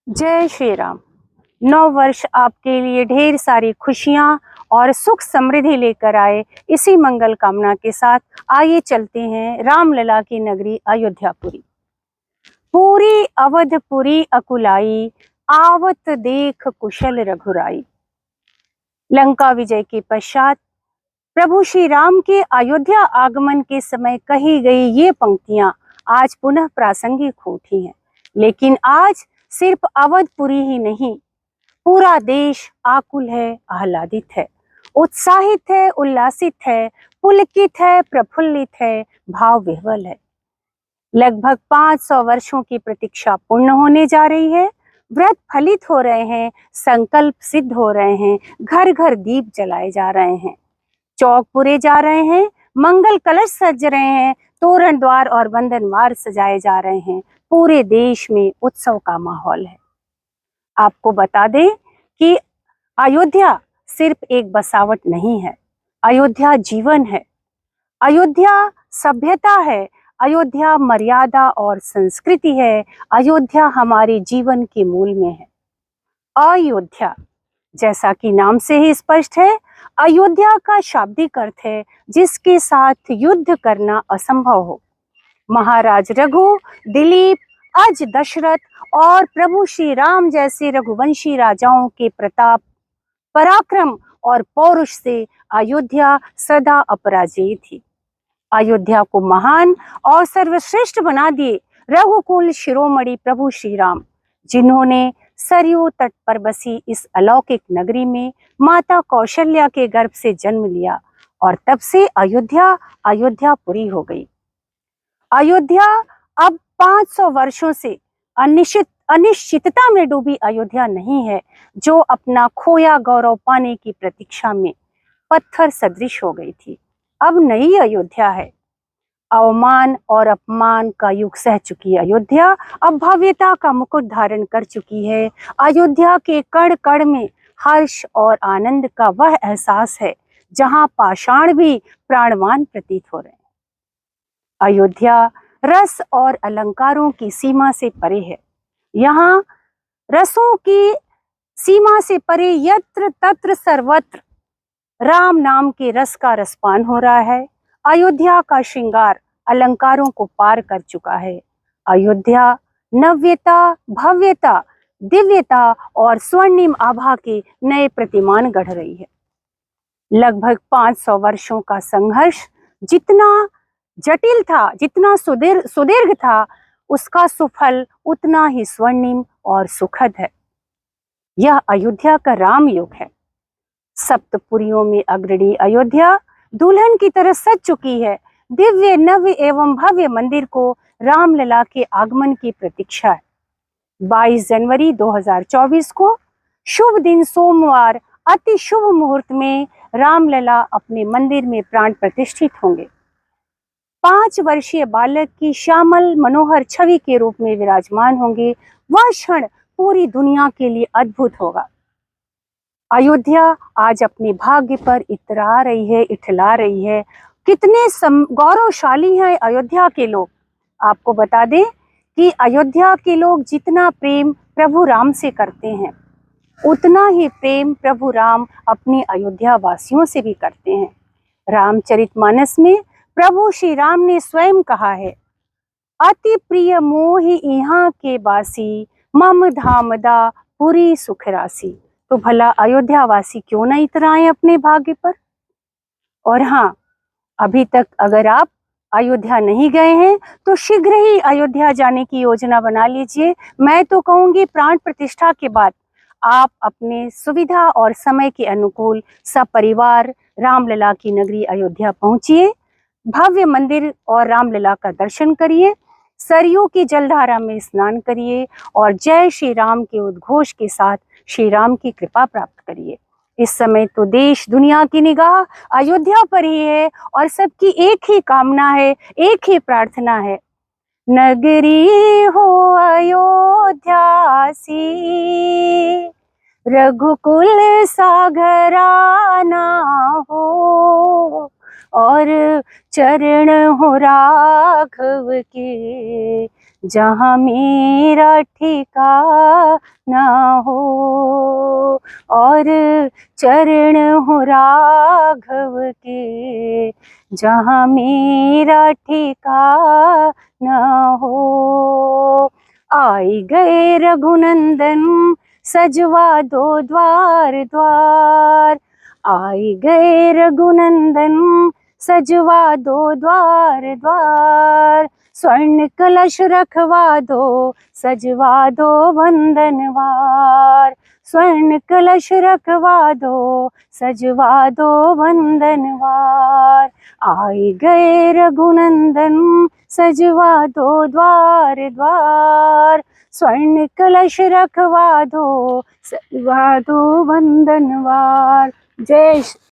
जय श्री राम। नौ वर्ष आपके लिए ढेर सारी खुशियां और सुख समृद्धि लेकर आए। इसी मंगल कामना के साथ आइए चलते हैं रामलला की नगरी अयोध्यापुरी। पूरी अवधपुरी अकुलाई, आवत देख कुशल रघुराई। लंका विजय के पश्चात प्रभु श्री राम के अयोध्या आगमन के समय कही गई ये पंक्तियां आज पुनः प्रासंगिक उठी हैं। लेकिन आज सिर्फ अवधपुरी ही नहीं, पूरा देश आकुल है, आह्लादित है, उत्साहित है, उल्लासित है, पुलकित है, प्रफुल्लित है, भाव विह्वल है। लगभग 500 वर्षों की प्रतीक्षा पूर्ण होने जा रही है। व्रत फलित हो रहे हैं, संकल्प सिद्ध हो रहे हैं, घर घर दीप जलाए जा रहे हैं, चौक पुरे जा रहे हैं, मंगल कलश सज रहे हैं, तोरण द्वार और वंदनवार सजाए जा रहे हैं। पूरे देश में उत्सव का माहौल है। आपको बता दें कि अयोध्या सिर्फ एक बसावट नहीं है, अयोध्या जीवन है, अयोध्या सभ्यता है, अयोध्या मर्यादा और संस्कृति है, अयोध्या हमारे जीवन के मूल में है। अयोध्या जैसा कि नाम से ही स्पष्ट है, अयोध्या का शाब्दिक अर्थ है जिसके साथ युद्ध करना असंभव हो। महाराज रघु, दिलीप, अज दशरथ और प्रभु श्री राम जैसे रघुवंशी राजाओं के प्रताप, पराक्रम और पौरुष से अयोध्या सदा अपराजेय थी। अयोध्या को महान और सर्वश्रेष्ठ बना दिए रघुकुल शिरोमणि प्रभु श्री राम, जिन्होंने सरयू तट पर बसी इस अलौकिक नगरी में माता कौशल्या के गर्भ से जन्म लिया और तब से अयोध्या अयोध्यापुरी हो गई। अयोध्या अब 500 वर्षों से अनिश्चितता में डूबी अयोध्या नहीं है, जो अपना खोया गौरव पाने की प्रतीक्षा में पत्थर सदृश हो गई थी। अब नई अयोध्या है। अवमान और अपमान का युग सह चुकी अयोध्या अब भव्यता का मुकुट धारण कर चुकी है। अयोध्या के कण कण में हर्ष और आनंद का वह एहसास है जहां पाषाण भी प्राणवान प्रतीत हो रहे हैं। अयोध्या रस और अलंकारों की सीमा से परे है। यहाँ रसों की सीमा से परे यत्र तत्र सर्वत्र राम नाम के रस का रसपान हो रहा है। अयोध्या का श्रृंगार अलंकारों को पार कर चुका है। अयोध्या नव्यता, भव्यता, दिव्यता और स्वर्णिम आभा के नए प्रतिमान गढ़ रही है। लगभग 500 वर्षों का संघर्ष जितना जटिल था, जितना सुदीर्घ था, उसका सुफल उतना ही स्वर्णिम और सुखद है। यह अयोध्या का राम युग है। सप्तपुरियों में अग्रणी अयोध्या दुल्हन की तरह सज चुकी है। दिव्य, नव्य एवं भव्य मंदिर को रामलला के आगमन की प्रतीक्षा है। 22 जनवरी 2024 को शुभ दिन सोमवार अति शुभ मुहूर्त में रामलला अपने मंदिर में प्राण प्रतिष्ठित होंगे। 5 वर्षीय बालक की श्यामल मनोहर छवि के रूप में विराजमान होंगे। वह क्षण पूरी दुनिया के लिए अद्भुत होगा। अयोध्या आज अपने भाग्य पर इतरा रही है, इठला रही है। कितने गौरवशाली हैं अयोध्या के लोग। आपको बता दें कि अयोध्या के लोग जितना प्रेम प्रभु राम से करते हैं, उतना ही प्रेम प्रभु राम अपने अयोध्या वासियों से भी करते हैं। रामचरितमानस में प्रभु श्री राम ने स्वयं कहा है, अति प्रिय मोहि यहाँ के बासी, मम धामदा पुरी सुखरासी। तो भला अयोध्या वासी क्यों न इतराएं अपने भाग्य पर। और हाँ, अभी तक अगर आप अयोध्या नहीं गए हैं तो शीघ्र ही अयोध्या जाने की योजना बना लीजिए। मैं तो कहूंगी प्राण प्रतिष्ठा के बाद आप अपने सुविधा और समय के अनुकूल सपरिवार रामलला की नगरी अयोध्या पहुंचिए। भव्य मंदिर और रामलला का दर्शन करिए, सरयू की जलधारा में स्नान करिए और जय श्री राम के उद्घोष के साथ श्री राम की कृपा प्राप्त करिए। इस समय तो देश दुनिया की निगाह अयोध्या पर ही है और सबकी एक ही कामना है, एक ही प्रार्थना है, नगरी हो अयोध्या सी, रघुकुल सागराना हो, और चरण हो राघव के जहाँ मेरा ठिकाना हो, और चरण हो राघव के, जहाँ मेरा ठिकाना हो। आई गए रघुनंदन सजवा दो द्वार द्वार, आई गए रघुनंदन सजवा दो द्वार द्वार। स्वर्ण कलश रखवा दो, सजवा दो वंदनवार। स्वर्ण कलश रखवा दो, सजवा दो वंदनवार। आए गए रघुनंदन सजवा दो द्वार द्वार। स्वर्ण कलश रखवा दो, सजवा दो वंदनवार। जय